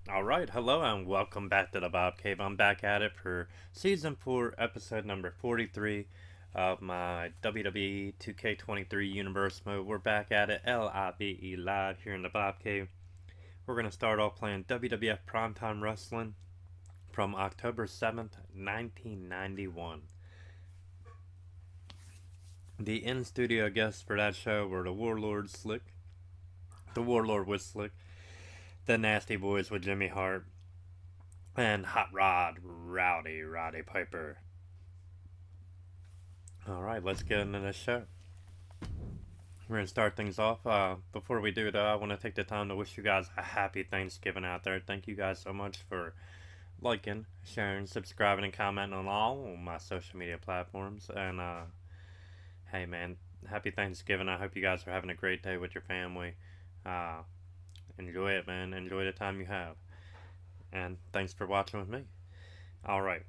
Alright, hello and welcome back to the Bob Cave. I'm back at it for Season 4, Episode number 43 of my WWE 2K23 Universe mode. We're back at it, LIVE live here in the Bob Cave. We're going to start off playing WWF Primetime Wrestling from October 7th, 1991. The in-studio guests for that show were the Warlord with Slick, the Nasty Boys with Jimmy Hart, and Hot Rod Rowdy Piper. Alright, let's get into the show. We're going to start things off. Before we do, though, I want to take the time to wish you guys a happy Thanksgiving out there. Thank you guys so much for liking, sharing, subscribing, and commenting on all my social media platforms. And, hey, man, happy Thanksgiving. I hope you guys are having a great day with your family. Enjoy it, man. Enjoy the time you have. And thanks for watching with me. Alright.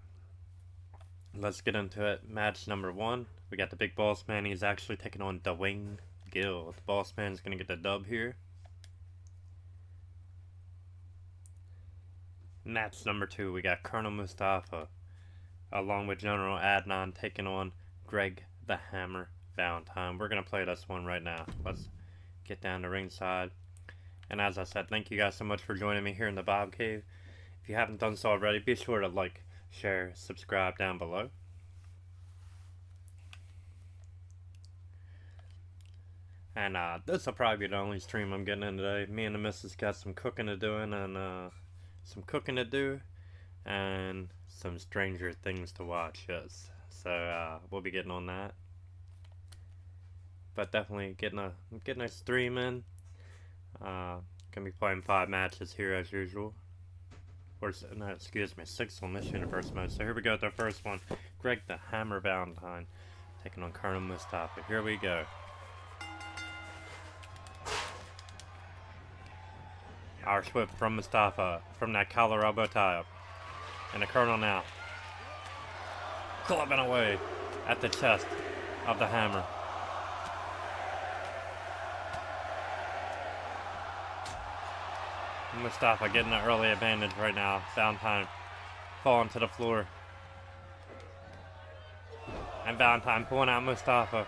Let's get into it. Match number 1. We got the Big Boss Man. He's actually taking on Dwayne Gill. The Boss Man's going to get the dub here. Match number 2. We got Colonel Mustafa along with General Adnan taking on Greg the Hammer Valentine. We're going to play this one right now. Let's get down to ringside. And as I said, thank you guys so much for joining me here in the Bob Cave. If you haven't done so already, be sure to like, share, subscribe down below. And this will probably be the only stream I'm getting in today. Me and the missus got some cooking to do and some Stranger Things to watch, yes. So we'll be getting on that. But definitely getting a stream in. Gonna be playing 5 matches here as usual. Or, no, excuse me, 6 on this universe mode. So here we go with the first one. Greg the Hammer Valentine taking on Colonel Mustafa. Here we go. Our swift from Mustafa from that collar elbow tie up. And the Colonel now clubbing away at the chest of the Hammer. Mustafa getting an early advantage right now. Valentine falling to the floor. And Valentine pulling out Mustafa.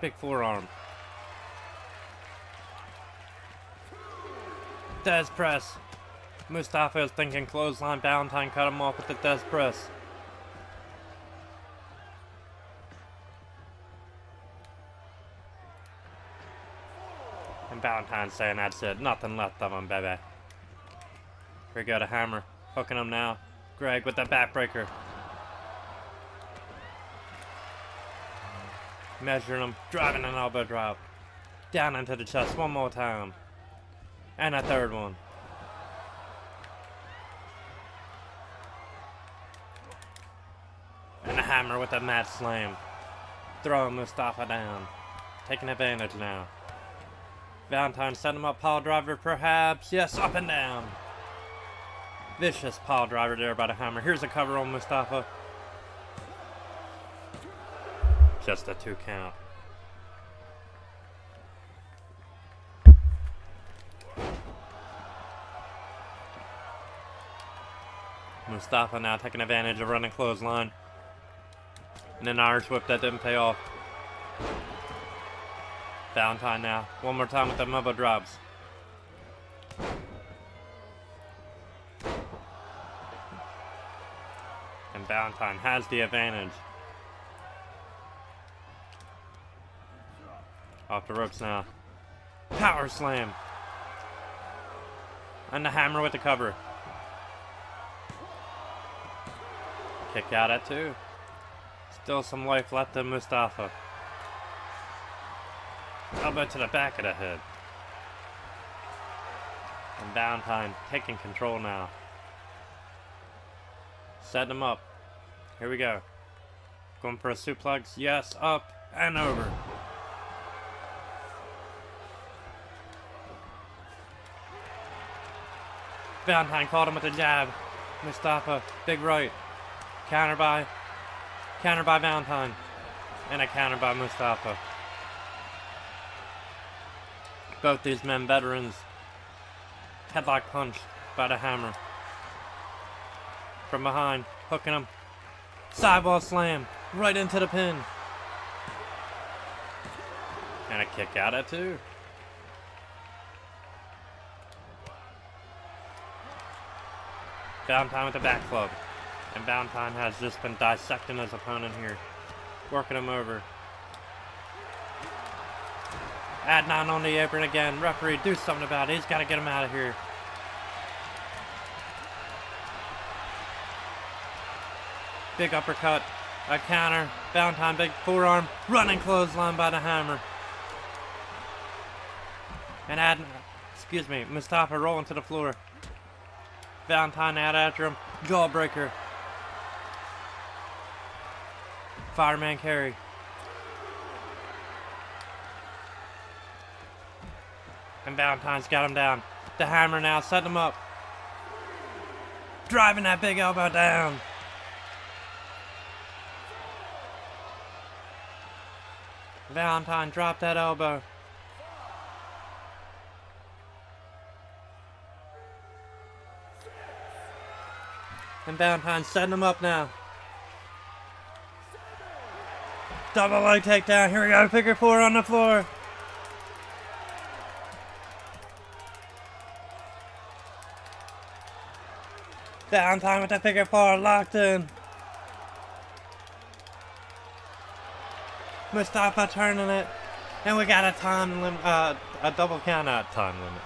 Big forearm. Des press. Mustafa is thinking clothesline. Valentine cut him off with the Des press. And Valentine saying that's it. Nothing left of him, baby. Here we go to Hammer. Hooking him now. Greg with the backbreaker. Measuring him. Driving an elbow drop. Down into the chest one more time. And a third one. And a Hammer with a mat slam. Throwing Mustafa down. Taking advantage now. Valentine set him up, pile driver perhaps. Yes, up and down. Vicious pile driver there by the Hammer. Here's a cover on Mustafa. Just a 2 count. Mustafa now taking advantage of running clothesline. And an Irish whip that didn't pay off. Valentine now. One more time with the elbow drops. And Valentine has the advantage. Off the ropes now. Power slam. And the Hammer with the cover. Kick out at 2. Still some life left in Mustafa. Elbow to the back of the head. And Valentine taking control now. Setting him up. Here we go. Going for a suplex. Yes, up and over. Valentine caught him with a jab. Mustafa, big right. Counter by Valentine. And a counter by Mustafa. Both these men veterans. Headlock punch by the Hammer. From behind, hooking him. Sidewall slam right into the pin. And a kick out at 2. Valentine with the back club. And Valentine has just been dissecting his opponent here. Working him over. Adnan on the apron again. Referee, do something about it. He's got to get him out of here. Big uppercut. A counter. Valentine, big forearm. Running clothesline by the Hammer. And Mustafa rolling to the floor. Valentine out after him. Jawbreaker. Fireman carry. And Valentine's got him down. The Hammer now setting him up. Driving that big elbow down. Valentine dropped that elbow. And Valentine setting him up now. Double leg takedown. Here we go. Figure 4 on the floor. Valentine with the figure 4 locked in. Mustafa turning it. And we got a time limit. A double count out. Time limit.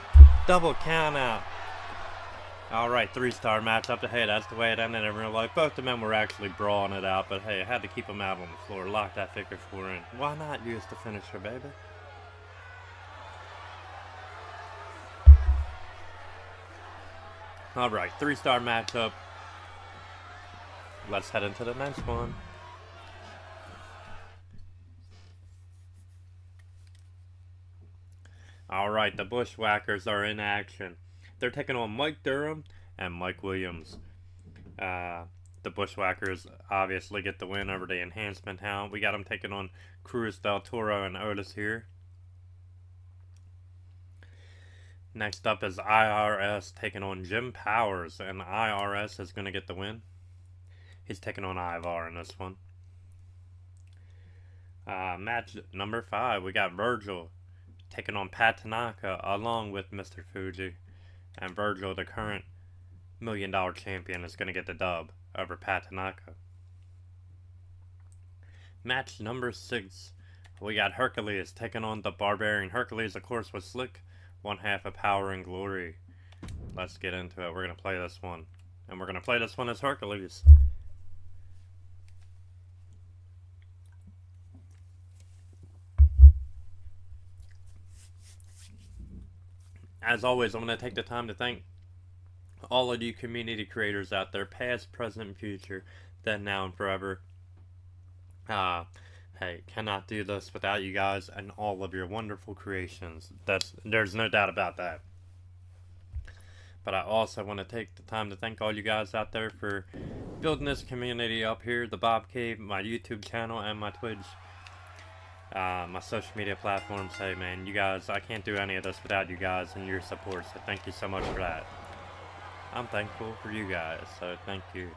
Double count out. Alright, 3-star match up to, hey, that's the way it ended in real life. Both the men were actually brawling it out, but hey, I had to keep them out on the floor. Lock that figure 4 in. Why not use the finisher, baby? Alright, 3-star matchup. Let's head into the next one. Alright, the Bushwhackers are in action. They're taking on Mike Durham and Mike Williams. The Bushwhackers obviously get the win over the Enhancement Talent. We got them taking on Cruz del Toro and Otis here. Next up is IRS taking on Jim Powers, and IRS is going to get the win. He's taking on Ivar in this one. Match number 5, we got Virgil taking on Pat Tanaka along with Mr. Fuji. And Virgil, the current $1 million champion, is going to get the dub over Pat Tanaka. Match number 6, we got Hercules taking on the Barbarian. Hercules, of course, was Slick, one half of Power and Glory. Let's get into it. We're going to play this one. And we're going to play this one as Hercules. As always, I'm going to take the time to thank all of you community creators out there, past, present, and future, then, now, and forever. Hey, cannot do this without you guys and all of your wonderful creations. There's no doubt about that. But I also want to take the time to thank all you guys out there for building this community up here, the Bob Cave, my YouTube channel, and my Twitch. My social media platforms. Hey man, you guys, I can't do any of this without you guys and your support, so thank you so much for that. I'm thankful for you guys, so thank you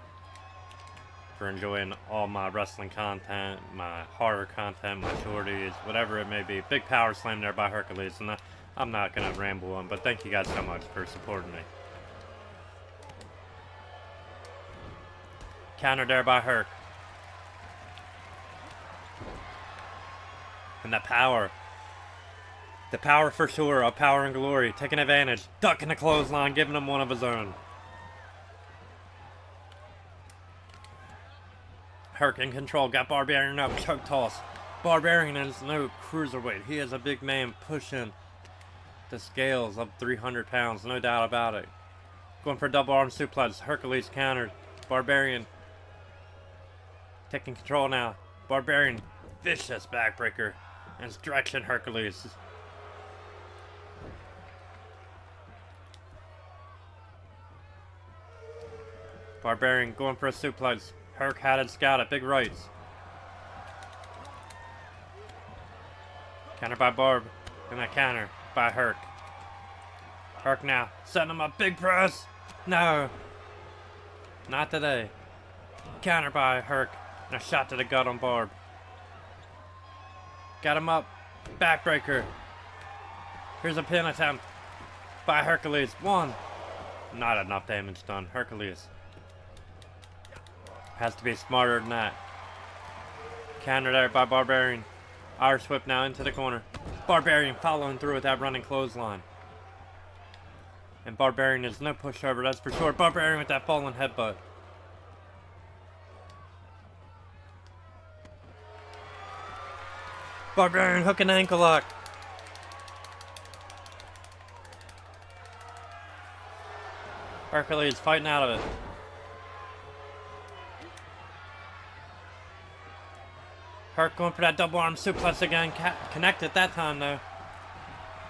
for enjoying all my wrestling content, my horror content, my shorties, whatever it may be. Big power slam there by Hercules, and I'm not going to ramble on, but thank you guys so much for supporting me. Counter there by Herc. And the power for sure of Power and Glory, taking advantage, ducking the clothesline, giving him one of his own. Herc in control, got Barbarian up, choke toss. Barbarian is no cruiserweight, he is a big man pushing the scales up 300 pounds, no doubt about it. Going for double arm suplex, Hercules countered. Barbarian taking control now. Barbarian, vicious backbreaker. And stretching Hercules. Barbarian going for a suplex. Herc had it scouted. Big rights. Counter by Barb. And that counter. by Herc. Herc now, setting him up, big press. No. Not today. Counter by Herc. And a shot to the gut on Barb. Got him up. Backbreaker. Here's a pin attempt by Hercules. 1. Not enough damage done. Hercules has to be smarter than that. Counter there by Barbarian. Irish whip now into the corner. Barbarian following through with that running clothesline. And Barbarian is no pushover, that's for sure. Barbarian with that falling headbutt. Barbarian hook and ankle lock. Hercules fighting out of it. Herc going for that double arm suplex again. Connected that time though.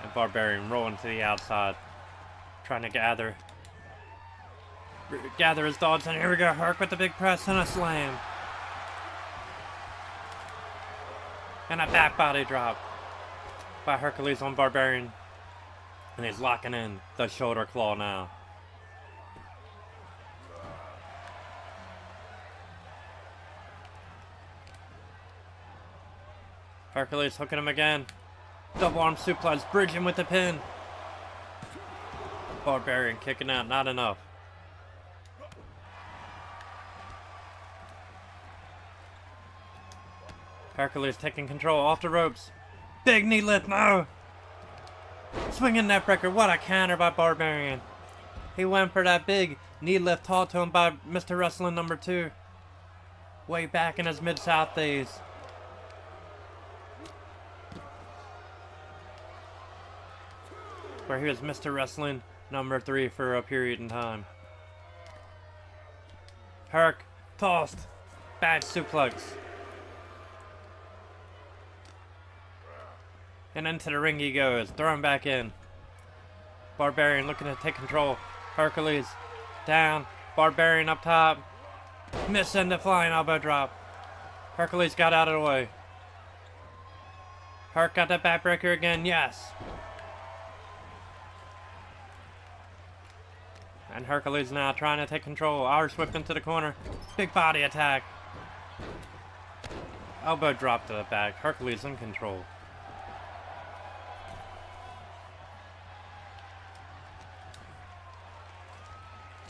And Barbarian rolling to the outside. Trying to gather his thoughts. And here we go. Herc with the big press and a slam. And a back body drop by Hercules on Barbarian. And he's locking in the shoulder claw now. Hercules hooking him again. Double arm suplex, bridging with the pin. Barbarian kicking out, not enough. Hercules taking control off the ropes. Big knee lift, no! Swinging neckbreaker, what a counter by Barbarian. He went for that big knee lift taught to him by Mr. Wrestling number 2. Way back in his Mid-South days. Where he was Mr. Wrestling number 3 for a period in time. Herc tossed. Bad suplex. And into the ring he goes. Thrown back in. Barbarian looking to take control. Hercules down. Barbarian up top. Missing the flying elbow drop. Hercules got out of the way. Herc got that backbreaker again. Yes. And Hercules now trying to take control. Irish whip into the corner. Big body attack. Elbow drop to the back. Hercules in control.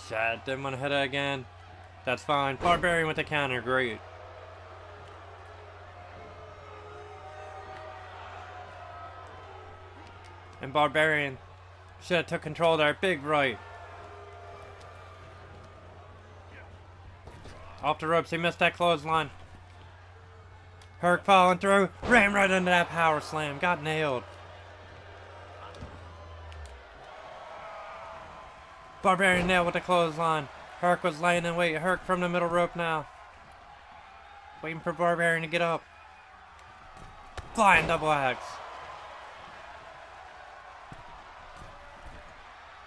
Shit, didn't want to hit it again. That's fine. Barbarian with the counter. Great. And Barbarian should have took control there. Big right. Off the ropes, he missed that clothesline. Herc falling through, ran right into that power slam, got nailed. Barbarian nailed with the clothesline. Herc was laying in wait. Herc from the middle rope now. Waiting for Barbarian to get up. Flying double axe.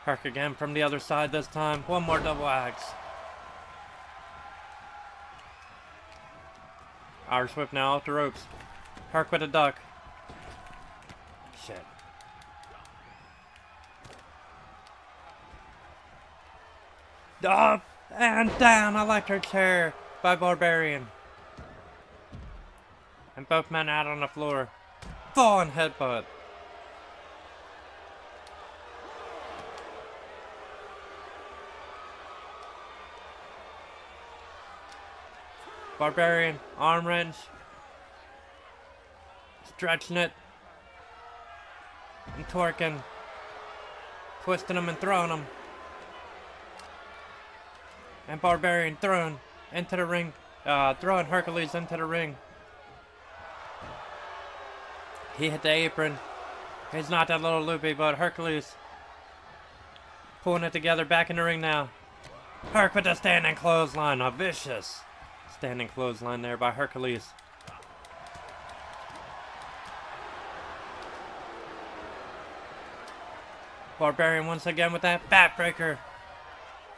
Herc again from the other side this time. One more double axe. Irish whip now off the ropes. Herc with a duck. Shit. Up and down, electric chair by Barbarian. And both men out on the floor. Falling headbutt. Barbarian, arm wrench. Stretching it. And torquing. Twisting him and throwing him. And Barbarian thrown into the ring. Throwing Hercules into the ring. He hit the apron. He's not that little loopy, but Hercules pulling it together back in the ring now. Herc with the standing clothesline. A vicious standing clothesline there by Hercules. Barbarian once again with that backbreaker.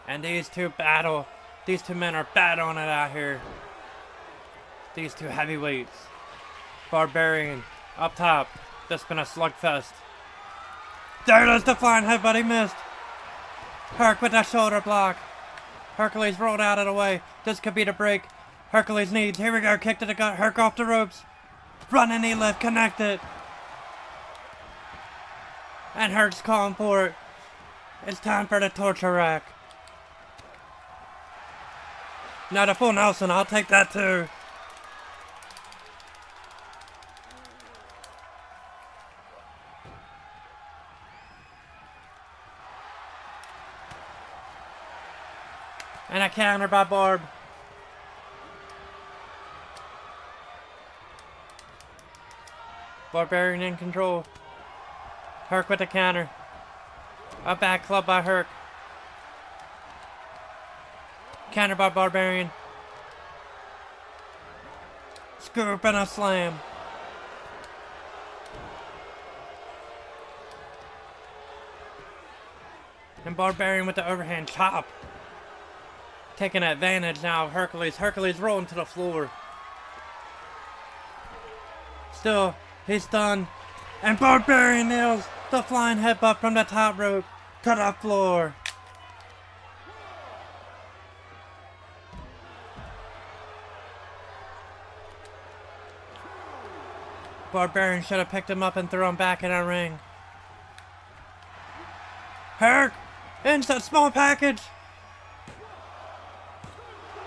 And these two battle. These two men are battling it out here. These two heavyweights. Barbarian up top. This has been a slugfest. There it is, the flying headbutt, he missed. Herc with that shoulder block. Hercules rolled out of the way. This could be the break. Hercules needs. Here we go. Kick to the gut. Herc off the ropes. Running knee lift. Connected. And Herc's calling for it. It's time for the torture rack. Now the full Nelson. I'll take that too. And a counter by Barb. Barbarian in control. Herc with the counter. A back club by Herc. Counter by Barbarian. Scoop and a slam. And Barbarian with the overhand chop. Taking advantage now of Hercules. Hercules rolling to the floor. Still, he's stunned. And Barbarian nails the flying headbutt from the top rope to the floor. Barbarian should have picked him up and threw him back in a ring. Herc! Instant small package!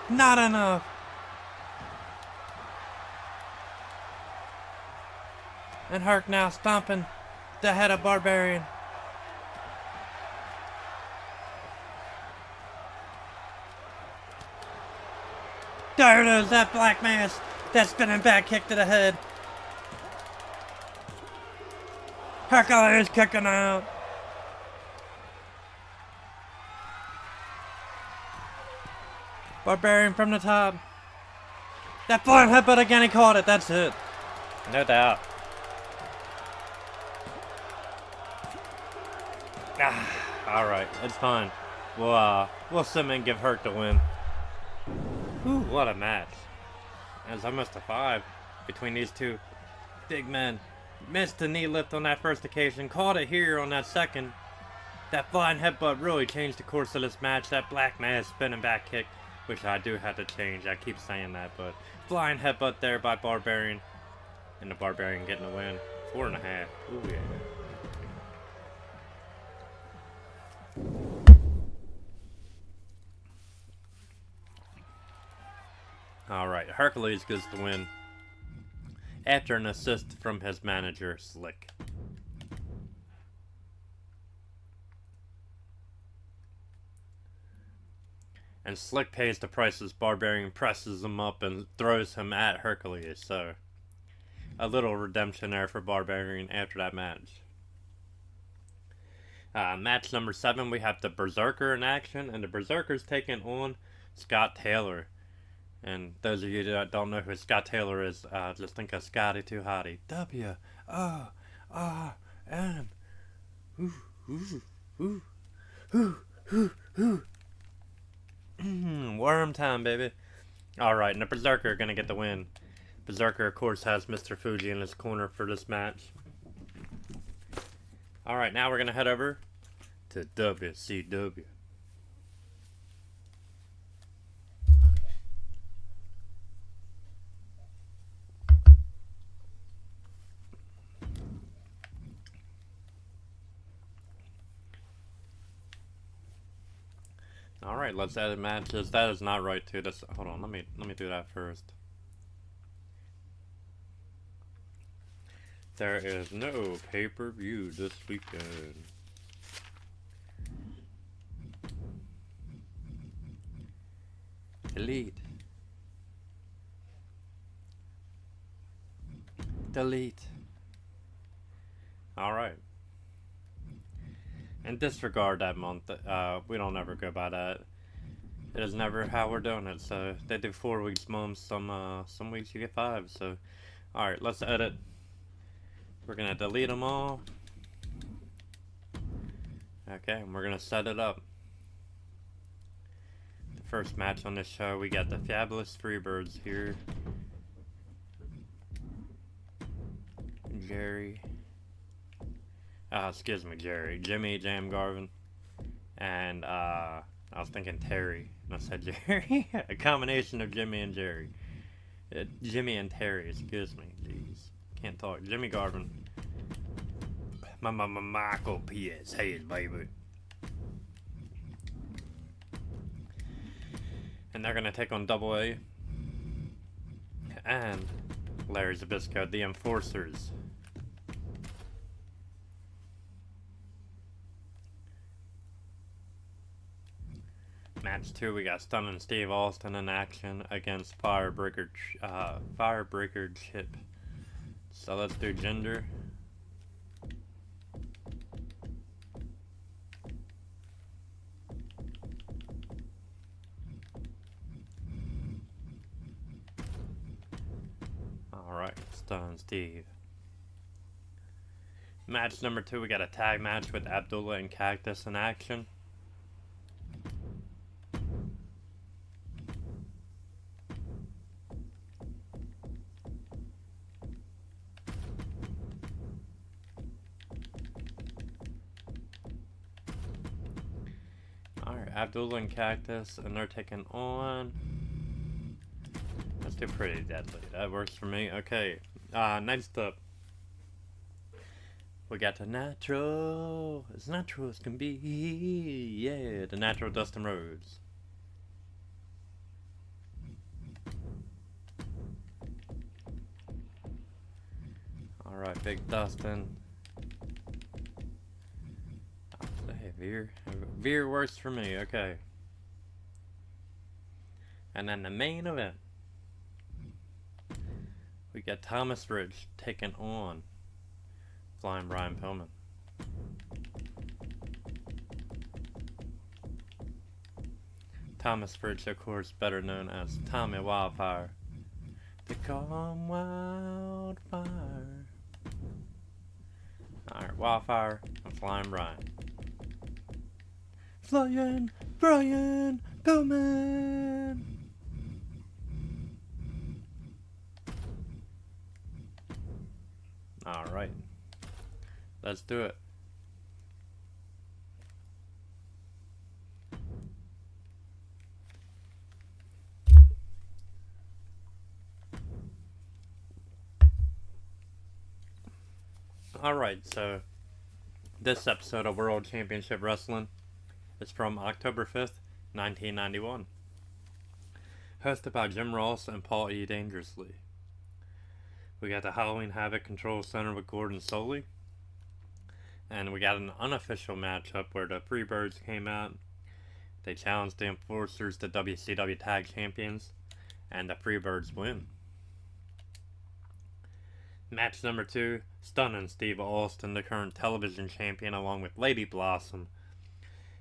Not enough. And Herc now stomping the head of Barbarian. There it is, that black mass. That spinning back kick to the head. Hercules kicking out. Barbarian from the top. That flying headbutt again, he caught it. That's it. No doubt. Alright, it's fine. We'll submit and give Herc the win. Ooh, what a match. It was almost a 5 between these two big men. Missed the knee lift on that first occasion. Caught it here on that second. That flying headbutt really changed the course of this match. That black mass spinning back kick, which I do have to change. I keep saying that, but flying headbutt there by Barbarian. And the Barbarian getting the win. 4.5. Ooh, yeah. Alright, Hercules gets the win after an assist from his manager, Slick. And Slick pays the price as Barbarian presses him up and throws him at Hercules, so a little redemption there for Barbarian after that match. Match number 7, we have the Berserker in action, and the Berserker's taking on Scott Taylor. And those of you that don't know who Scott Taylor is, just think of Scotty Too Hottie. W-O-R-M. Worm time, baby. Alright, and the Berserker gonna get the win. Berserker, of course, has Mr. Fuji in his corner for this match. Alright, now we're gonna head over to WCW. Alright, let's add matches. That is not right too. That's, hold on, let me do that first. There is no pay-per-view this weekend. Delete. Delete. Alright. And disregard that month. We don't ever go by that. It is never how we're doing it. So they do 4 weeks months. Some weeks you get 5. So, all right, let's edit. We're gonna delete them all. Okay, and we're gonna set it up. The first match on this show, we got the Fabulous Freebirds here. Jerry. excuse me, Jerry. Jimmy Jam Garvin. And, I was thinking Terry. And I said Jerry. A combination of Jimmy and Jerry. Jimmy and Terry, excuse me. Jeez. Can't talk. Jimmy Garvin. Michael P.S. Hayes, baby. And they're going to take on Double A. And Larry Zbyszko, the Enforcers. Match 2, we got Stunning Steve Austin in action against Firebreaker Chip. So let's do gender. Alright, Stunning Steve. Match number 2, we got a tag match with Abdullah and Cactus in action. Alright, Abdullah and Cactus, and they're taking on... Let's do Pretty Deadly. That works for me. Okay, next up, we got the natural. As natural as can be. Yeah, the natural Dustin Rhodes. Alright, Big Dustin. Hey, Veer. Veer works for me, okay. And then the main event. We got Thomas Ridge taking on Flying Brian Pillman. Thomas Ridge, of course, better known as Tommy Wildfire. They call him Wildfire. Alright, Wildfire and Flying Brian. Flying Brian Pillman! Alright. Let's do it. Alright, so this episode of World Championship Wrestling is from October 5th, 1991. Hosted by Jim Ross and Paul E. Dangerously. We got the Halloween Havoc Control Center with Gordon Solie. And we got an unofficial matchup where the Freebirds came out. They challenged the Enforcers, the WCW Tag Champions. And the Freebirds win. Match number 2, Stunning Steve Austin, the current television champion, along with Lady Blossom,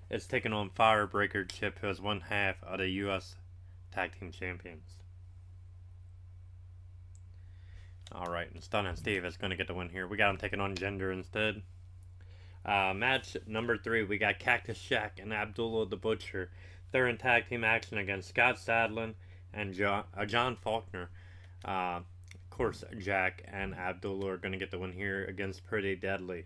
is taking on Firebreaker Chip, who is one half of the U.S. Tag Team Champions. Alright, and Stunning Steve is going to get the win here. We got him taking on Gender instead. Match number 3, we got Cactus Jack and Abdullah the Butcher. They're in tag team action against Scott Sadlin and John Faulkner. Of course, Jack and Abdullah are going to get the win here against Pretty Deadly.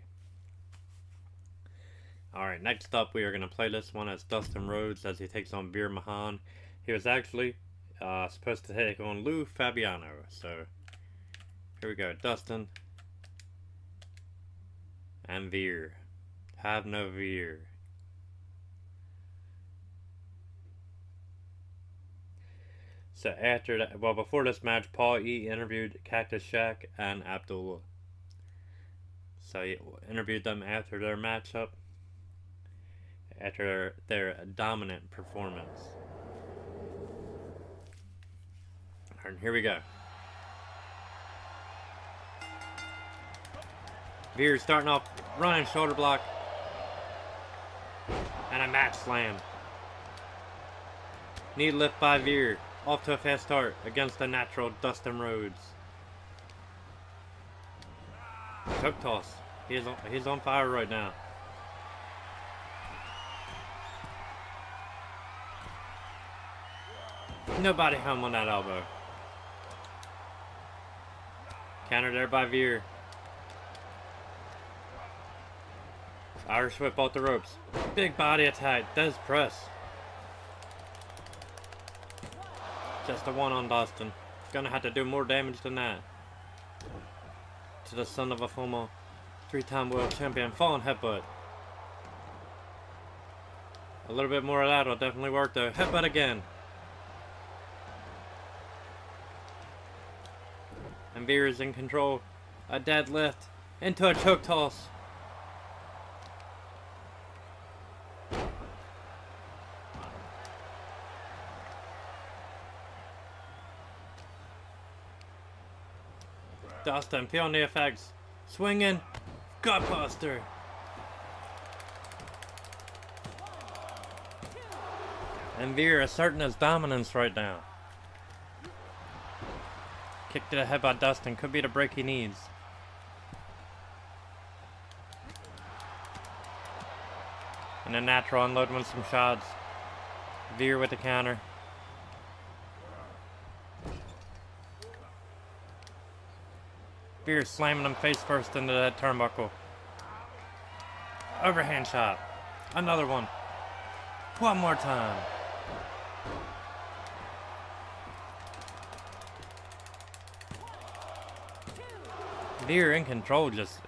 Alright, next up we are going to play this one as Dustin Rhodes as he takes on Veer Mahan. He was actually supposed to take on Lou Fabiano. So, here we go. Dustin and Veer. Have no Veer. So after that, well, before this match, Paul E. interviewed Cactus Jack and Abdullah. So he interviewed them after their matchup, after their dominant performance. And here we go. Veer starting off, running shoulder block, and a match slam. Knee lift by Veer. Off to a fast start against the natural Dustin Rhodes. Choke toss. He's on fire right now. Nobody home on that elbow. Counter there by Veer. Irish whip off the ropes. Big body attack. Does press. Just a one on Dustin. Gonna have to do more damage than that. To the son of a former 3-time world champion. Falling headbutt. A little bit more of that will definitely work though. Headbutt again. And Veer is in control. A deadlift into a choke toss. Dustin feeling the effects. Swinging. Gutbuster. And Veer asserting his dominance right now. Kick to the head by Dustin. Could be the break he needs. And a natural unload with some shots. Veer with the counter. Veer slamming him face first into that turnbuckle. Overhand shot. Another one. One more time. Veer in control, just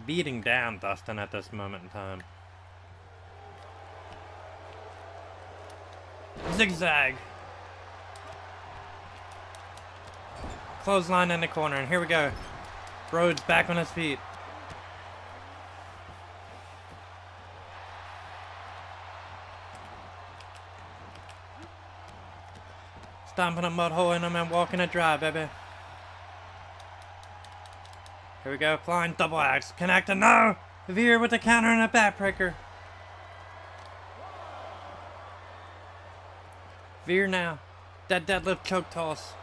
beating down Dustin at this moment in time. Zigzag. Clothesline in the corner, and here we go. Rhodes back on his feet. Stomping a mud hole in him and walking a dry, baby. Here we go, flying double axe, connecting, no! Veer with the counter and a backbreaker. Veer now, that deadlift choke toss.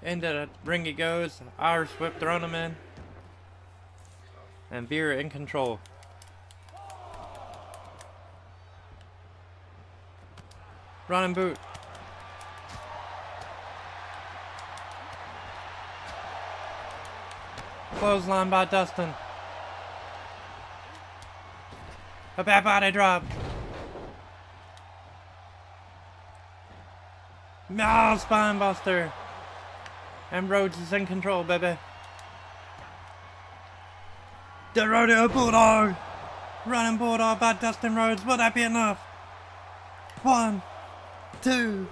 Into the ring he goes, Irish whip throwing him in. And Veer in control. Running boot. Clothesline by Dustin. A bad body drop. No, spine buster. And Rhodes is in control, baby. The Rodeo Bulldog. Running Bulldog by Dustin Rhodes. Will that be enough? 1, 2,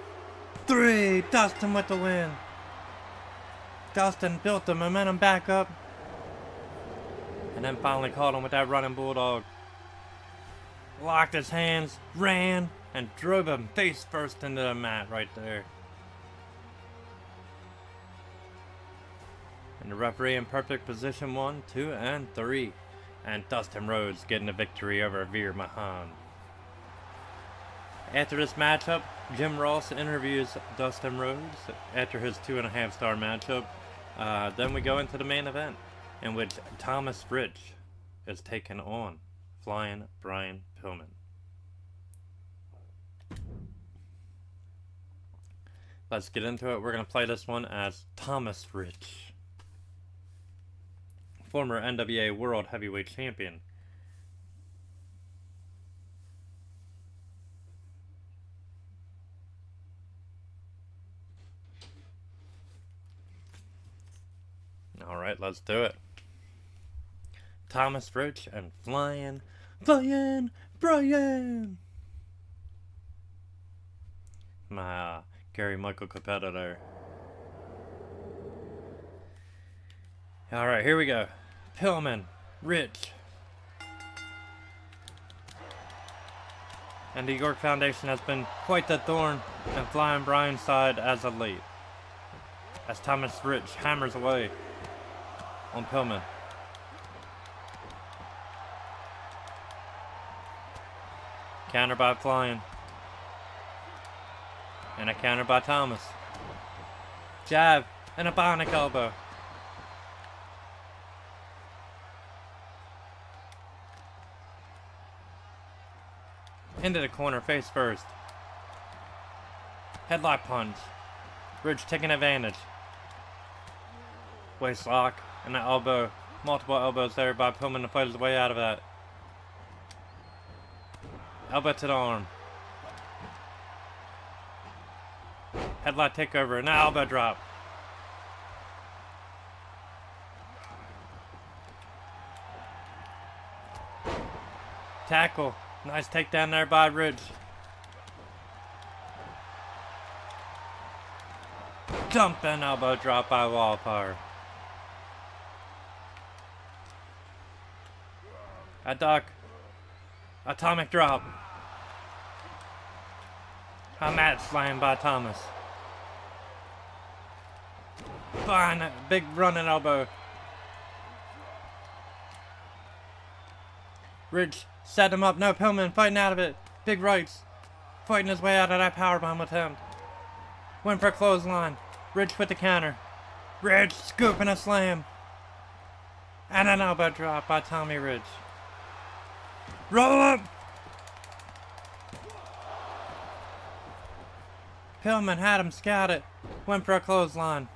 3. Dustin with the win. Dustin built the momentum back up. And then finally caught him with that running Bulldog. Locked his hands, ran, and drove him face first into the mat right there. And the referee in perfect position 1, 2, and 3. And Dustin Rhodes getting the victory over Veer Mahaan. After this matchup, Jim Ross interviews Dustin Rhodes after his 2.5-star matchup. Then we go into the main event, in which Thomas Rich is taking on Flying Brian Pillman. Let's get into it. We're going to play this one as Thomas Rich, former NWA World Heavyweight Champion. Alright, let's do it. Thomas Rich and Flying Brian! My Gary Michael competitor. Alright, here we go. Pillman, Rich. And the York Foundation has been quite the thorn in Flying Brian's side as of late, as Thomas Rich hammers away on Pillman. Counter by Flying. And a counter by Thomas. Jab and a bionic elbow. Into the corner, face first. Headlock punch. Rich taking advantage. Waist lock and an elbow. Multiple elbows there by Pillman to fight his way out of that. Elbow to the arm. Headlock takeover and an elbow drop. Tackle. Nice takedown there by Ridge. Jumping elbow drop by Wildfire. A duck. Atomic drop. A mat slam by Thomas. Fine. Big running elbow. Ridge set him up. No, Pillman fighting out of it. Big rights. Fighting his way out of that powerbomb attempt. Went for a clothesline. Ridge with the counter. Ridge scooping a slam. And an elbow drop by Tommy Ridge. Roll up! Pillman had him scouted. Went for a clothesline.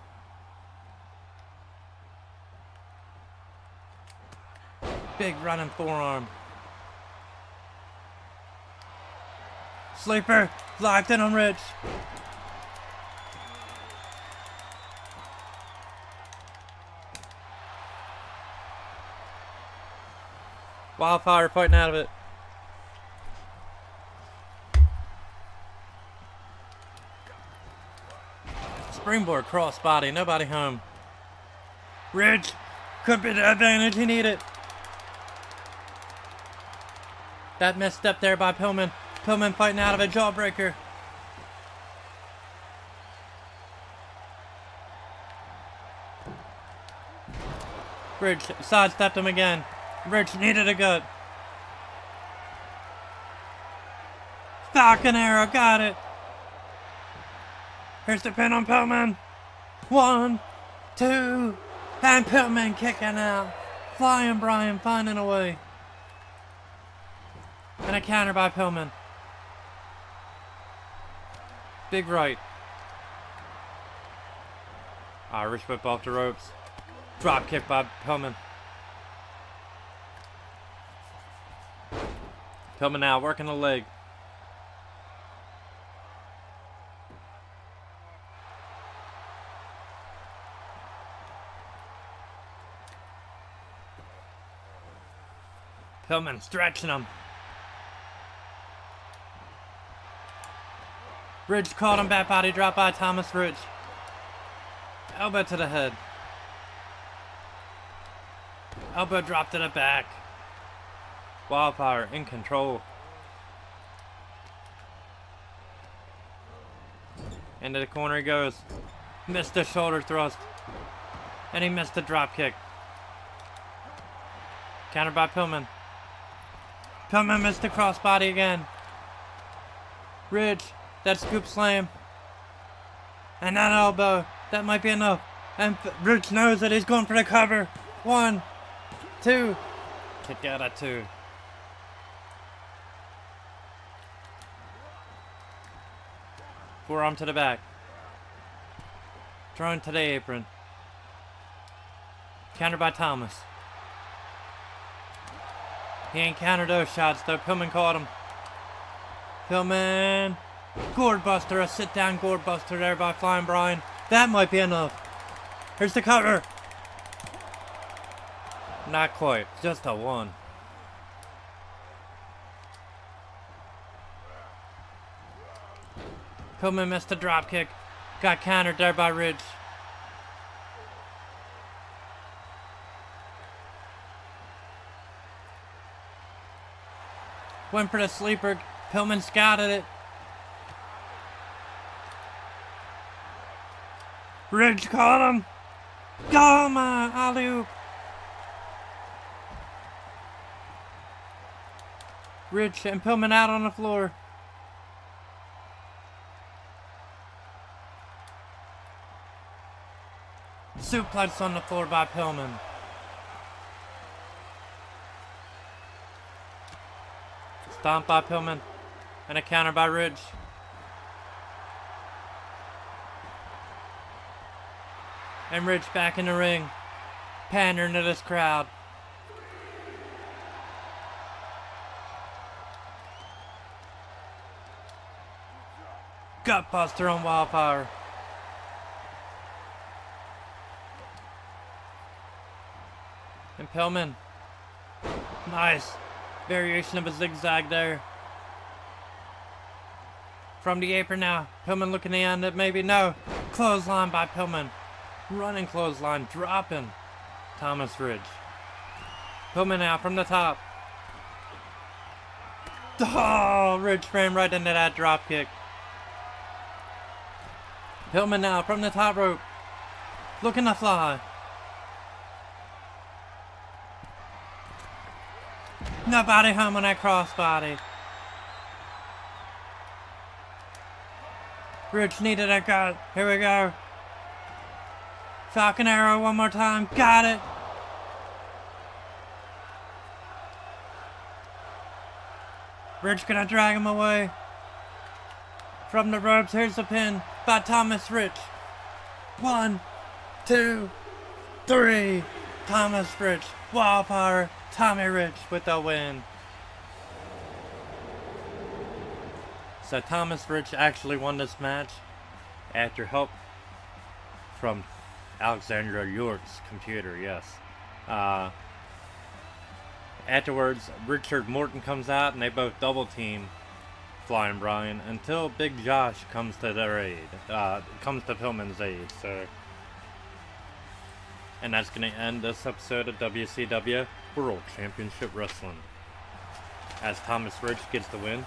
Big running forearm. Sleeper, locked in on Ridge. Wildfire fighting out of it. Springboard crossbody, nobody home. Ridge could be the advantage he needed. That misstep there by Pillman. Pillman fighting out of a jawbreaker. Ridge sidestepped him again. Ridge needed a gut. Falcon Arrow, got it. Here's the pin on Pillman. 1, 2, and Pillman kicking out. Flying Brian finding a way. And a counter by Pillman. Big right. Irish whip off the ropes. Drop kick by Pillman. Pillman now working the leg. Pillman stretching him. Ridge caught him, back body drop by Thomas Ridge. Elbow to the head. Elbow drop to the back. Wildfire in control. Into the corner he goes. Missed the shoulder thrust. And he missed the drop kick. Countered by Pillman. Pillman missed the crossbody again. Ridge, that scoop slam. And that elbow. That might be enough. And Ridge knows that he's going for the cover. 1, 2. Kick out at 2. Forearm to the back. Thrown to the apron. Countered by Thomas. He ain't countered those shots though. Pillman caught him. Pillman. Gourd buster. A sit down gourd buster there by Flying Brian. That might be enough. Here's the cover. Not quite. Just a 1. Pillman missed the drop kick. Got countered there by Ridge. Went for the sleeper. Pillman scouted it. Ridge caught him. Oh my, alley-oop. Ridge and Pillman out on the floor. Suplex on the floor by Pillman. Stomp by Pillman. And a counter by Ridge. And Rich back in the ring, pandering to this crowd. Gutbuster on Wildfire. And Pillman. Nice. Variation of a zigzag there. From the apron now. Pillman looking to end it, maybe. No. Clothesline by Pillman. Running clothesline. Dropping Thomas Ridge. Pillman now from the top. Oh, Ridge ran right into that drop kick. Pillman now from the top rope. Looking to fly. Nobody home on that crossbody. Ridge needed a gut. Here we go. Falcon Arrow one more time. Got it. Ridge gonna drag him away. From the ropes, here's the pin by Thomas Rich. 1, 2, 3. Thomas Rich. Wildfire. Tommy Rich with the win. So Thomas Rich actually won this match after help from Alexandra York's computer, yes. Afterwards, Richard Morton comes out and they both double team Flying Brian until Big Josh comes to their aid. Comes to Pillman's aid, so. And that's going to end this episode of WCW World Championship Wrestling. As Thomas Rich gets the win.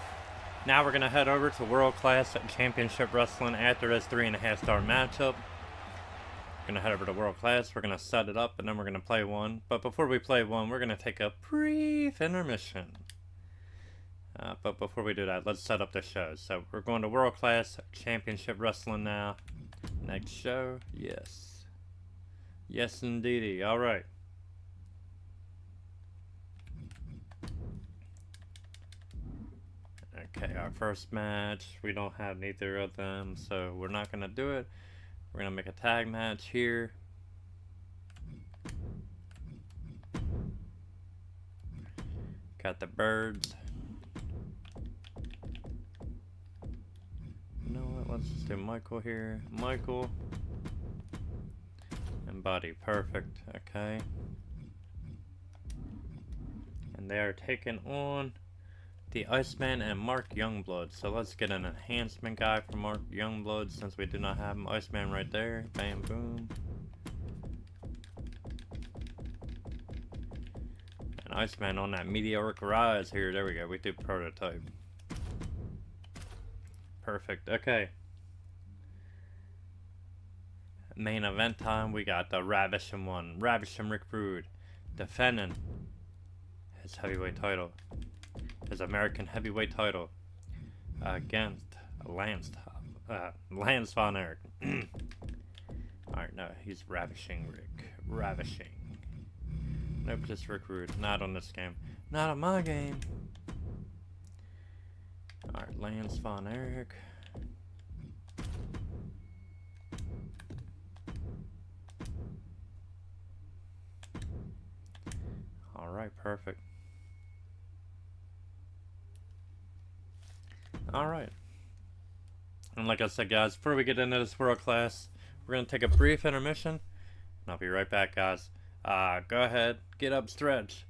Now we're going to head over to World Class Championship Wrestling after this 3.5-star matchup. We're going to head over to World Class. We're going to set it up and then we're going to play one. But before we play one, we're going to take a brief intermission. But before we do that, let's set up the show. So we're going to World Class Championship Wrestling now. Next show, yes. Yes, indeedy. All right. Okay, our first match, we don't have neither of them, so we're not going to do it. We're going to make a tag match here. Got the Birds. You know what, let's just do Michael here. Michael. And Buddy, perfect, okay. And they are taking on the Iceman and Mark Youngblood. So let's get an enhancement guy for Mark Youngblood since we do not have him. Iceman right there. Bam, boom. And Iceman on that meteoric rise here. There we go. We do prototype. Perfect. Okay. Main event time. We got the Ravishing one. Ravishing Rick Rude defending his heavyweight title. His American heavyweight title against Lance Von Erich. Alright, no, he's Ravishing Rick. Ravishing. Nope, just Rick Rude. Not on this game. Not on my game. Alright, Lance Von Erich. Alright, perfect. Alright. And like I said, guys, before we get into this World Class, we're going to take a brief intermission. And I'll be right back, guys. Go ahead, get up, stretch.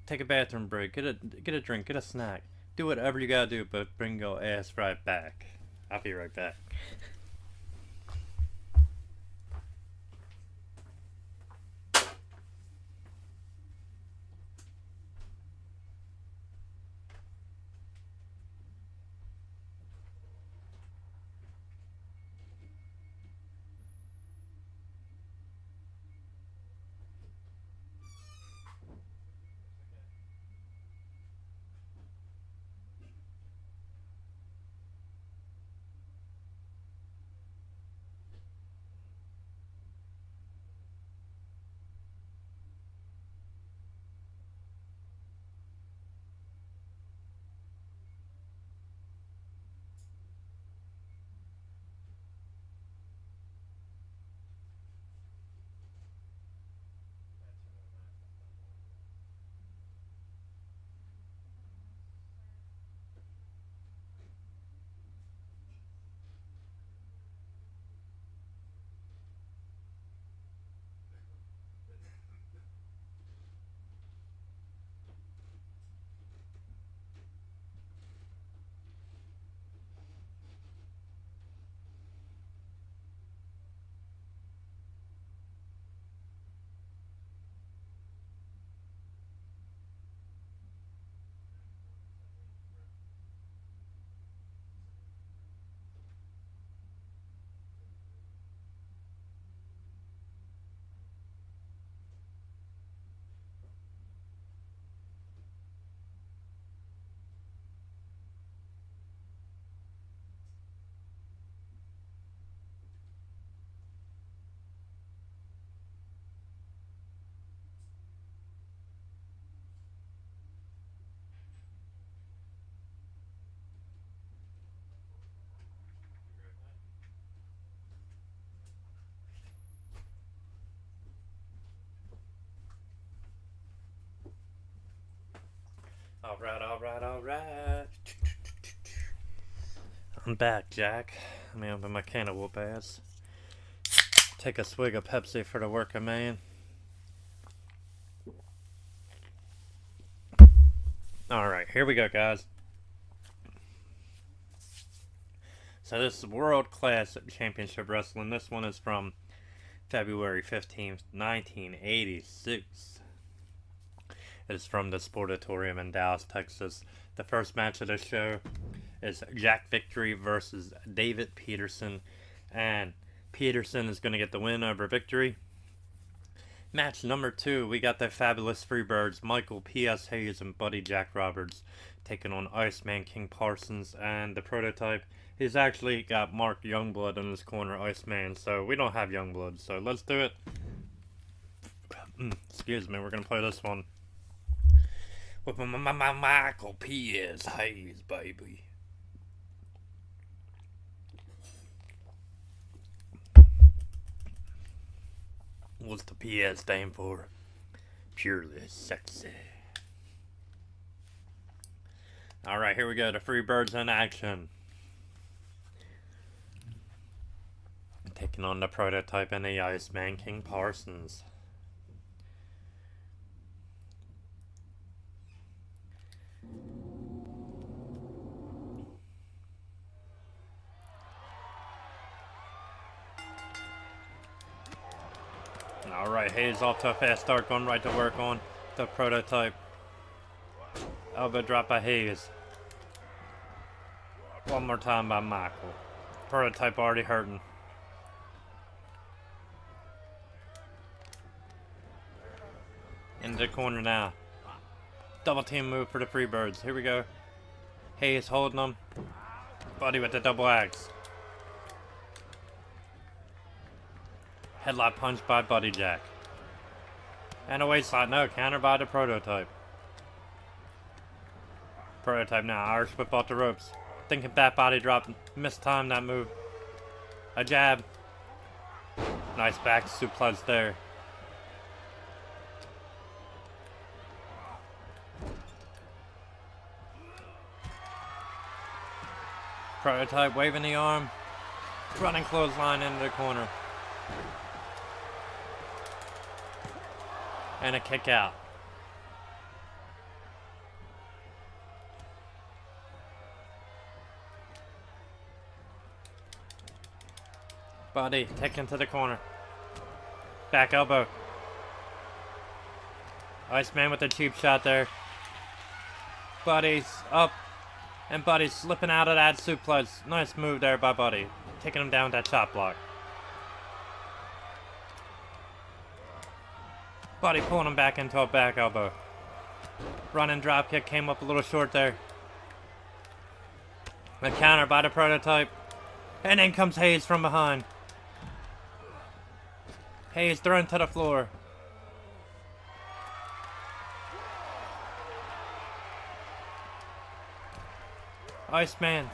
Take a bathroom break. Get a drink, get a snack. Do whatever you gotta do, but bring your ass right back. I'll be right back. Alright, alright, alright. I'm back, Jack. Let me open my can of whoop ass. Take a swig of Pepsi for the working man. Alright, here we go, guys. So this is World Class Championship Wrestling. This one is from February 15th, 1986. It is from the Sportatorium in Dallas, Texas. The first match of the show is Jack Victory versus David Peterson. And Peterson is going to get the win over Victory. Match number 2, we got the Fabulous Freebirds, Michael P.S. Hayes and Buddy Jack Roberts, taking on Iceman King Parsons. And the Prototype, he's actually got Mark Youngblood in his corner, Iceman. So we don't have Youngblood, so let's do it. Excuse me, we're going to play this one with my Michael P.S. Hayes, baby. What's the PS stand for? Purely sexy. Alright, here we go. The Freebirds in action. Taking on the Prototype and the Iceman King Parsons. Alright, Hayes off to a fast start, going right to work on the Prototype. Elbow drop by Hayes. One more time by Michael. Prototype already hurting. Into the corner now. Double team move for the Freebirds. Here we go. Hayes holding them. Buddy with the double axe. Headlock punch by Buddy Jack. And a waistlock, no, counter by the Prototype. Prototype now, Irish whip off the ropes. Thinking that body drop, mistimed that move. A jab. Nice back suplex there. Prototype waving the arm. Running clothesline into the corner. And a kick out. Buddy taken to the corner. Back elbow. Iceman with a cheap shot there. Buddy's up. And Buddy's slipping out of that suplex. Nice move there by Buddy. Taking him down with that chop block. Buddy pulling him back into a back elbow. Running drop kick came up a little short there. A counter by the Prototype. And in comes Hayes from behind. Hayes thrown to the floor. Iceman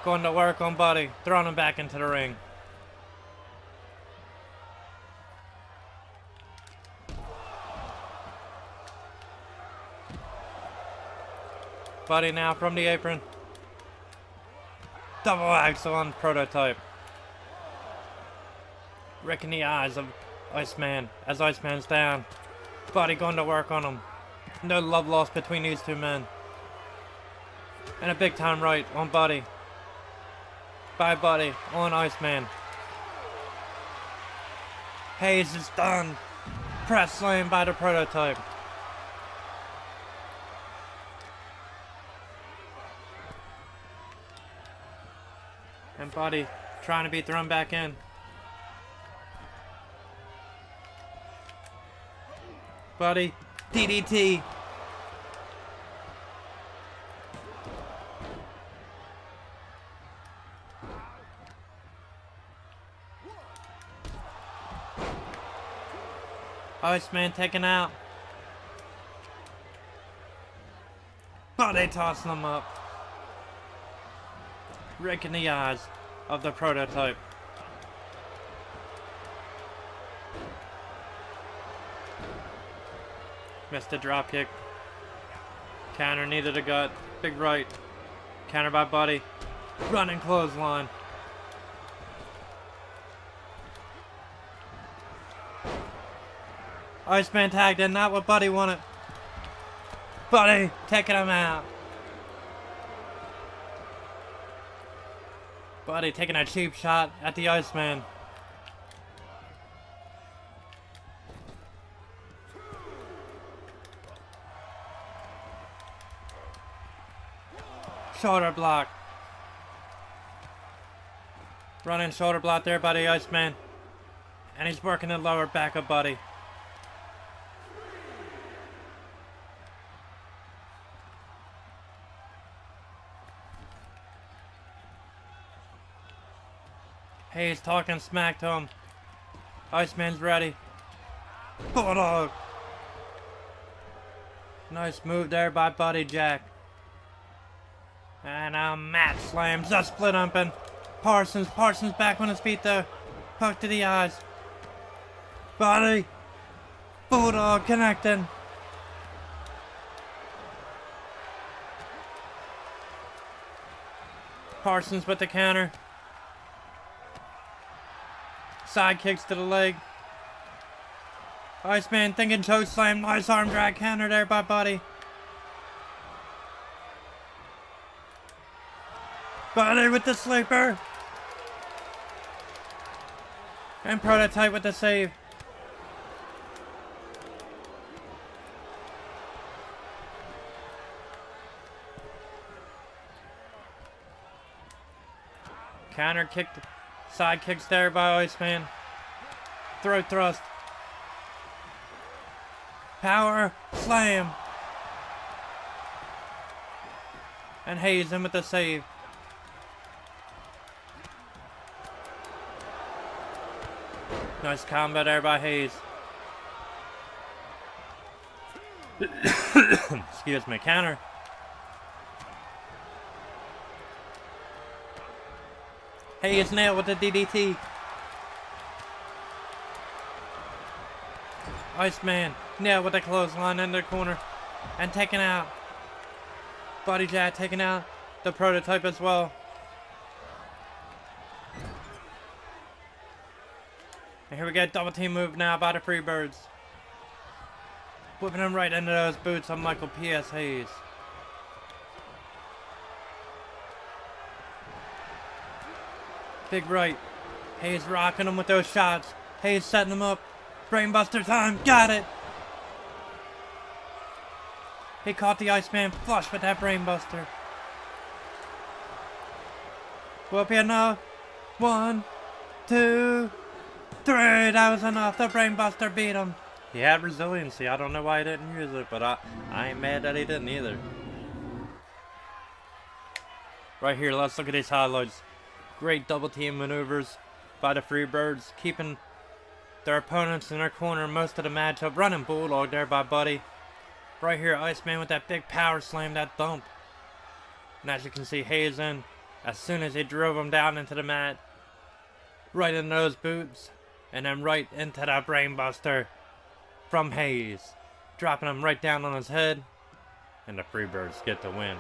going to work on Buddy. Throwing him back into the ring. Buddy now from the apron. Double axe on Prototype. Wrecking the eyes of Iceman as Iceman's down. Buddy going to work on him. No love lost between these two men. And a big time right on Buddy. By Buddy on Iceman. Hayes is done. Press slam by the Prototype. And Buddy trying to be thrown back in. Buddy, DDT. Iceman taken out. Buddy tossing him up. Raking the eyes of the Prototype. Missed a drop kick. Counter needed a gut. Big right. Counter by Buddy. Running clothesline. Iceman tagged in, not what Buddy wanted. Buddy taking him out. Buddy taking a cheap shot at the Iceman. Shoulder block. Running shoulder block there by the Iceman. And he's working the lower back of Buddy. Hayes talking smack to him. Iceman's ready. Bulldog. Nice move there by Buddy Jack. And a mat slams. A split open. Parsons back on his feet though. Hook to the eyes. Buddy. Bulldog connecting. Parsons with the counter. Side kicks to the leg. Iceman thinking choke slam. Nice arm drag counter there by Buddy. Buddy with the sleeper. And Prototype with the save. Counter kick. Side kicks there by Iceman. Throat thrust. Power slam. And Hayes in with the save. Nice combo there by Hayes. Excuse me, counter. Hayes nailed with the DDT. Iceman nailed with the clothesline in the corner. And taken out. Buddy Jack taking out the Prototype as well. And here we get double team move now by the Freebirds. Whipping him right into those boots on Michael P.S. Hayes. Big right. Hayes rocking him with those shots. Hayes setting him up. Brainbuster time. Got it. He caught the Iceman flush with that Brainbuster. Will it be enough? 1, 2, 3. That was enough. The Brainbuster beat him. He had resiliency. I don't know why he didn't use it, but I ain't mad that he didn't either. Right here, let's look at these highlights. Great double team maneuvers by the Freebirds, keeping their opponents in their corner most of the matchup. Running Bulldog there by Buddy. Right here, Iceman with that big power slam, that thump. And as you can see, Hayes in as soon as he drove him down into the mat. Right in those boots. And then right into that Brainbuster from Hayes. Dropping him right down on his head. And the Freebirds get the win.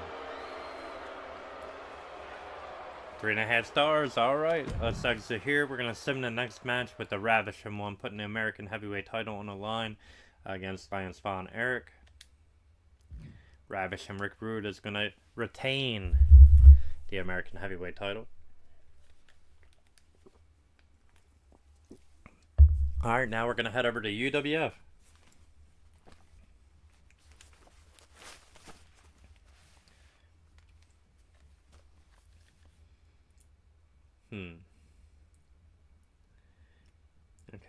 3.5 stars. Alright, let's exit here. We're going to sim the next match with the Ravishing one, putting the American Heavyweight title on the line against Lance Von Erich. Ravishing Rick Rude is going to retain the American Heavyweight title. Alright, now we're going to head over to UWF.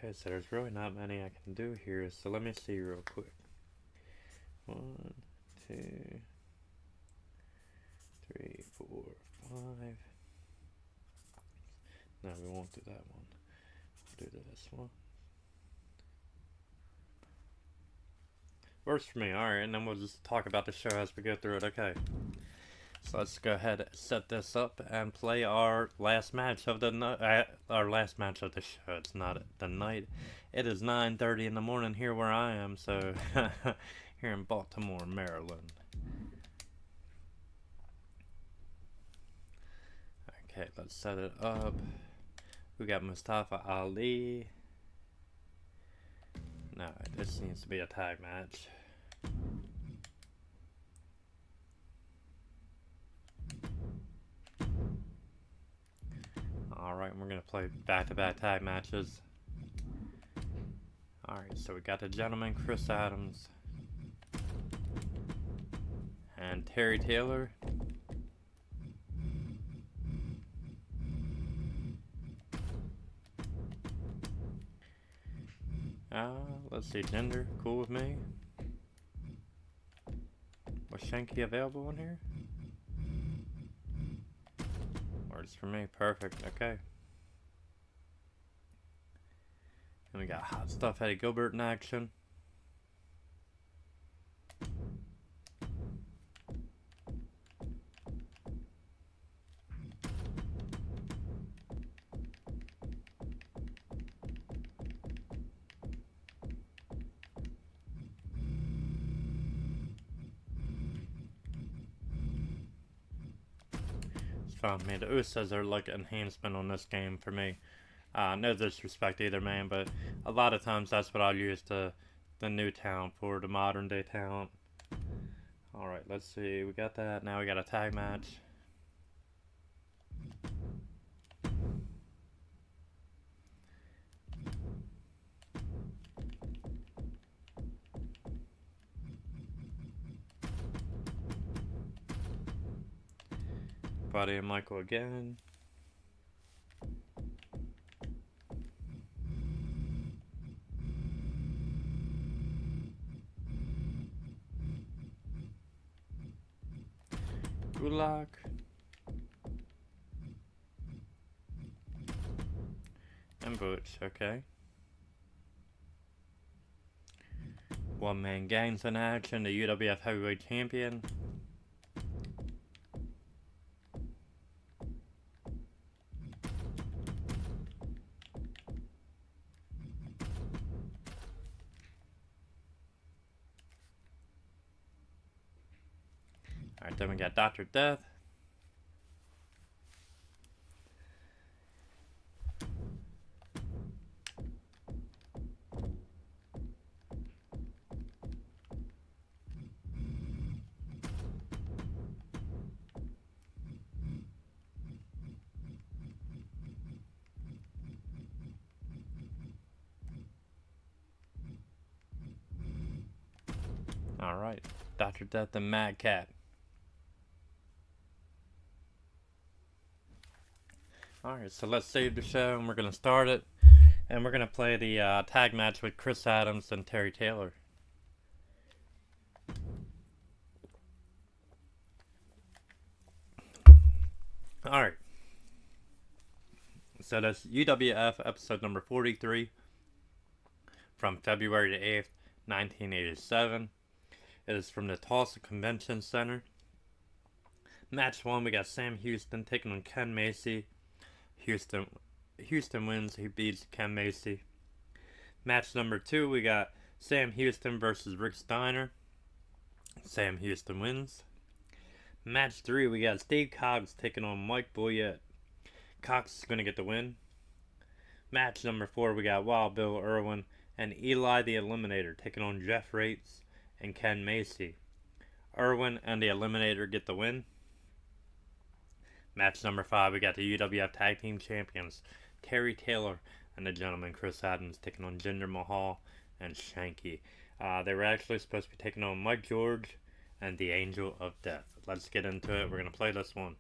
Okay, so there's really not many I can do here, so let me see real quick. 1, 2, 3, 4, 5. No, we won't do that one. We'll do this one. Works for me, alright, and then we'll just talk about the show as we go through it, okay. So let's go ahead and set this up and play our last match of the night. Our last match of the show. It's not the night. It is 9:30 in the morning here where I am. So here in Baltimore, Maryland. Okay, let's set it up. We got Mustafa Ali. No, this needs to be a tag match. Alright, we're gonna play back-to-back tag matches. Alright, so we got the gentleman, Chris Adams. And Terry Taylor. Let's see, gender, cool with me. Was Shanky available in here? Works for me, perfect, okay. And we got Hot Stuff Eddie Gilbert in action. Found me. The Usos are like enhancement on this game for me. No disrespect either, man, but a lot of times that's what I'll use the new talent for, the modern day talent. Alright, let's see. We got that. Now we got a tag match. Buddy and Michael again. Gulak. And Butch, okay. One man gangs in action, the UWF Heavyweight Champion. Alright, then we got Dr. Death. Alright, Dr. Death and Madcap. Alright, so let's save the show and we're going to start it. And we're going to play the tag match with Chris Adams and Terry Taylor. Alright. So that's UWF episode number 43 from February the 8th, 1987. It is from the Tulsa Convention Center. Match 1, we got Sam Houston taking on Ken Macy. Houston wins. He beats Ken Macy. Match number 2, we got Sam Houston versus Rick Steiner. Sam Houston wins. Match 3, we got Steve Cox taking on Mike Boyette. Cox is going to get the win. Match number 4, we got Wild Bill Irwin and Eli the Eliminator taking on Jeff Rates and Ken Macy. Irwin and the Eliminator get the win. Match number 5, we got the UWF Tag Team Champions, Terry Taylor and the gentleman Chris Adams taking on Jinder Mahal and Shanky. They were actually supposed to be taking on Mike George and the Angel of Death. Let's get into it. We're going to play this one.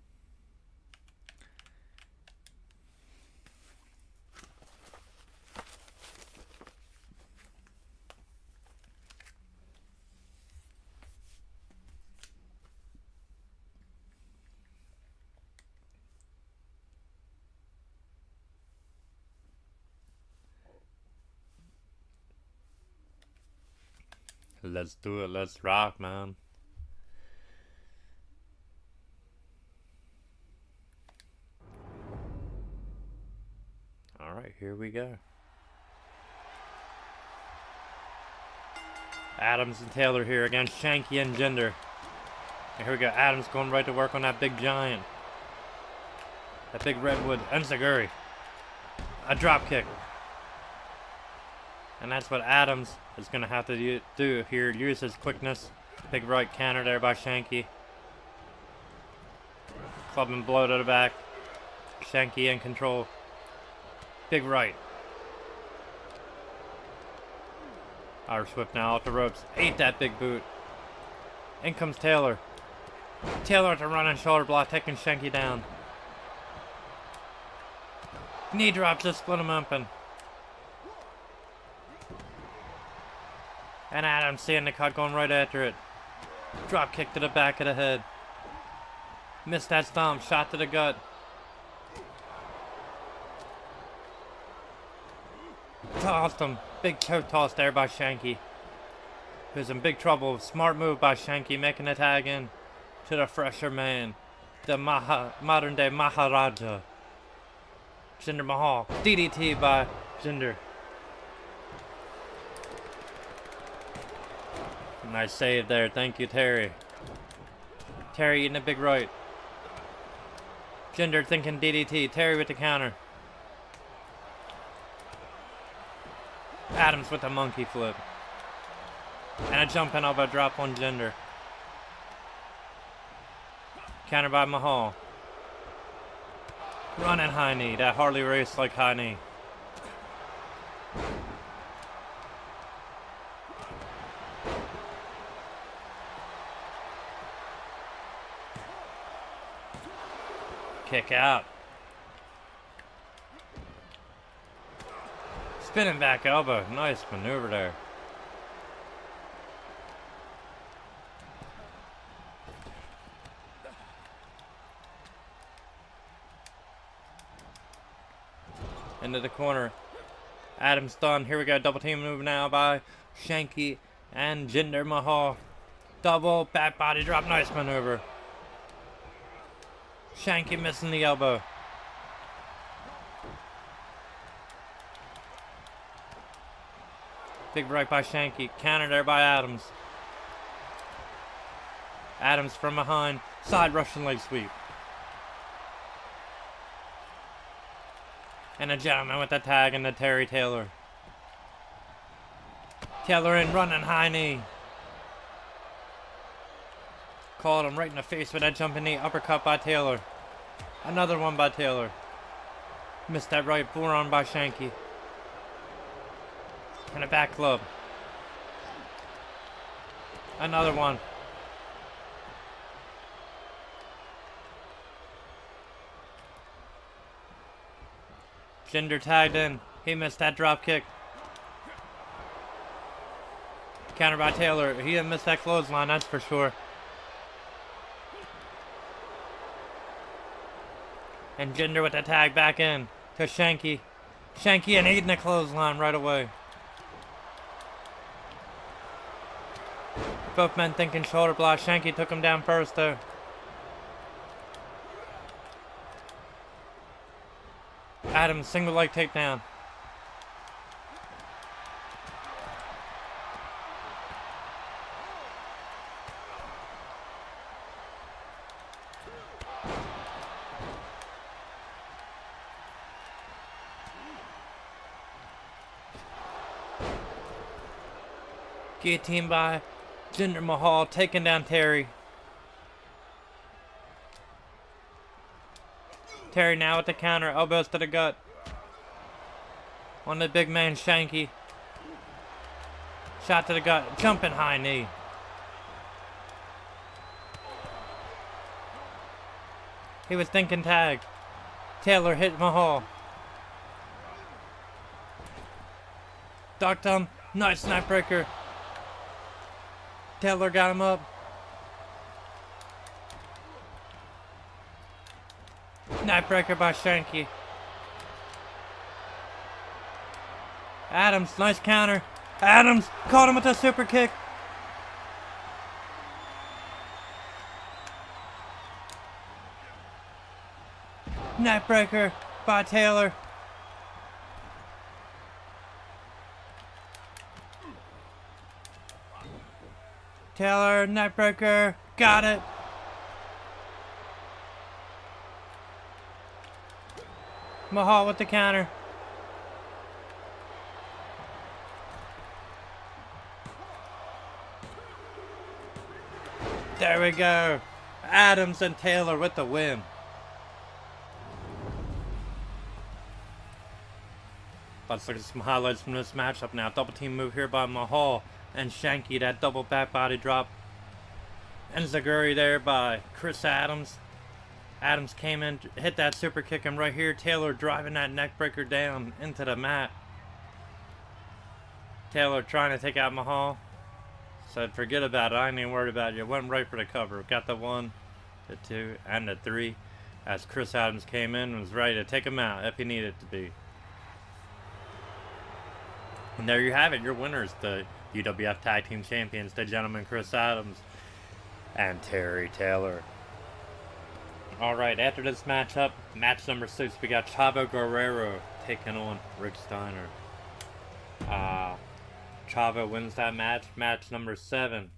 Let's do it. Let's rock, man. Alright, here we go. Adams and Taylor here against Shanky and Jinder. And here we go. Adams going right to work on that big giant. That big redwood enziguri. A drop kick. And that's what Adams is going to have to do here. Use his quickness. Big right counter there by Shanky. Clubbing blow to the back. Shanky in control. Big right. Irish whip now off the ropes. Ate that big boot. In comes Taylor. Taylor with a running shoulder block, taking Shanky down. Knee drops to split him open. And Adams seeing the cut going right after it. Drop kick to the back of the head. Missed that stomp, shot to the gut. Tossed him. Big choke toss there by Shanky. Who's in big trouble. Smart move by Shanky, making the tag in to the fresher man. The modern day Maharaja. Jinder Mahal. DDT by Jinder. Nice save there. Thank you, Terry. Terry eating a big right. Jinder thinking DDT. Terry with the counter. Adams with a monkey flip. And a jumping elbow drop on Jinder. Counter by Mahal. Running high knee. That Harley Race like high knee. Kick out. Spinning back elbow. Nice maneuver there. Into the corner. Adams done. Here we go. Double team move now by Shanky and Jinder Mahal. Double back body drop. Nice maneuver. Shanky missing the elbow. Big right by Shanky. Counter there by Adams. Adams from behind. Side Russian leg sweep. And a gentleman with the tag into Terry Taylor. Taylor in running high knee. Called him right in the face with that jumping knee. Uppercut by Taylor. Another one by Taylor. Missed that right forearm by Shanky. And a back club. Another one. Jinder tagged in. He missed that drop kick. Counter by Taylor. He didn't miss that clothesline, that's for sure. And Jinder with the tag back in to Shanky. Shanky and eating the clothesline right away. Both men thinking shoulder block. Shanky took him down first though. Adams single leg takedown. Guillotine by Jinder Mahal, taking down Terry. Terry now with the counter, elbows to the gut. On the big man Shanky. Shot to the gut, jumping high knee. He was thinking tag. Taylor hit Mahal. Ducked him, nice snap breaker. Taylor got him up. Neck breaker by Shanky. Adams, nice counter. Adams caught him with a super kick. Neck breaker by Taylor. Taylor, neck breaker, got it. Mahal with the counter. There we go. Adams and Taylor with the win. Let's look at some highlights from this matchup now. Double team move here by Mahal and Shanky. That double back body drop. And Zaguri there by Chris Adams. Adams came in, hit that super kick, and right here, Taylor driving that neck breaker down into the mat. Taylor trying to take out Mahal. Said, forget about it, I ain't even worried about you. Went right for the cover. Got the 1, the 2, and the 3. As Chris Adams came in and was ready to take him out if he needed to be. And there you have it, your winners, the UWF Tag Team Champions, the gentleman Chris Adams and Terry Taylor. Alright, after this matchup, match number 6, we got Chavo Guerrero taking on Rick Steiner. Chavo wins that match. Match number 7,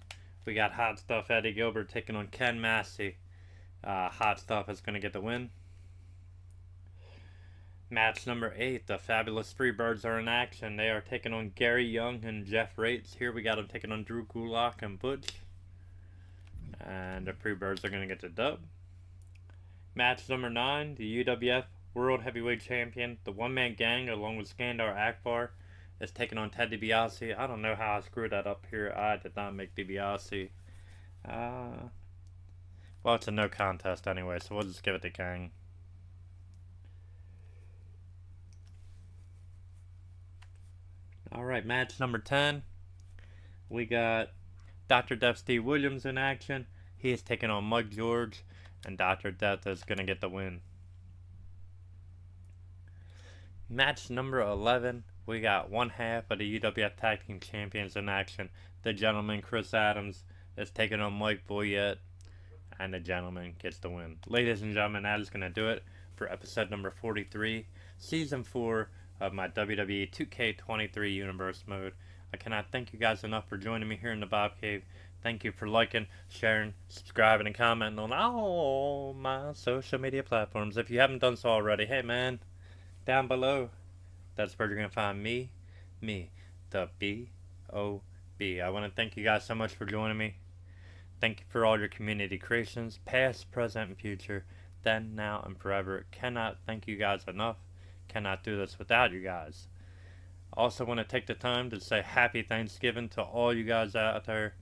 we got Hot Stuff Eddie Gilbert taking on Ken Massey. Hot Stuff is going to get the win. Match number 8, the Fabulous Freebirds are in action. They are taking on Gary Young and Jeff Rates. Here we got them taking on Drew Gulak and Butch. And the Freebirds are going to get the dub. Match number 9, the UWF World Heavyweight Champion, the One Man Gang, along with Skandar Akbar, is taking on Ted DiBiase. I don't know how I screwed that up here. I did not make DiBiase. Well, it's a no contest anyway, so we'll just give it to Gang. Alright, match number 10. We got Dr. Death Steve Williams in action. He is taking on Mike George. And Dr. Death is going to get the win. Match number 11. We got one half of the UWF Tag Team Champions in action. The gentleman Chris Adams is taking on Mike Boyette. And the gentleman gets the win. Ladies and gentlemen, that is going to do it for episode number 43. Season 4 of my WWE 2K23 Universe mode. I cannot thank you guys enough for joining me here in the Bob Cave. Thank you for liking, sharing, subscribing, and commenting on all my social media platforms. If you haven't done so already, hey man, down below, that's where you're going to find me, the B.O.B. I want to thank you guys so much for joining me. Thank you for all your community creations, past, present, and future, then, now, and forever. Cannot thank you guys enough. Cannot do this without you guys. Also want to take the time to say happy Thanksgiving to all you guys out there.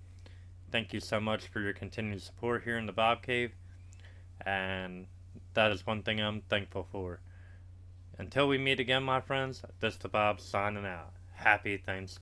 Thank you so much for your continued support here in the Bob Cave, and that is one thing I'm thankful for. Until we meet again, my friends, this is the Bob signing out. Happy Thanksgiving.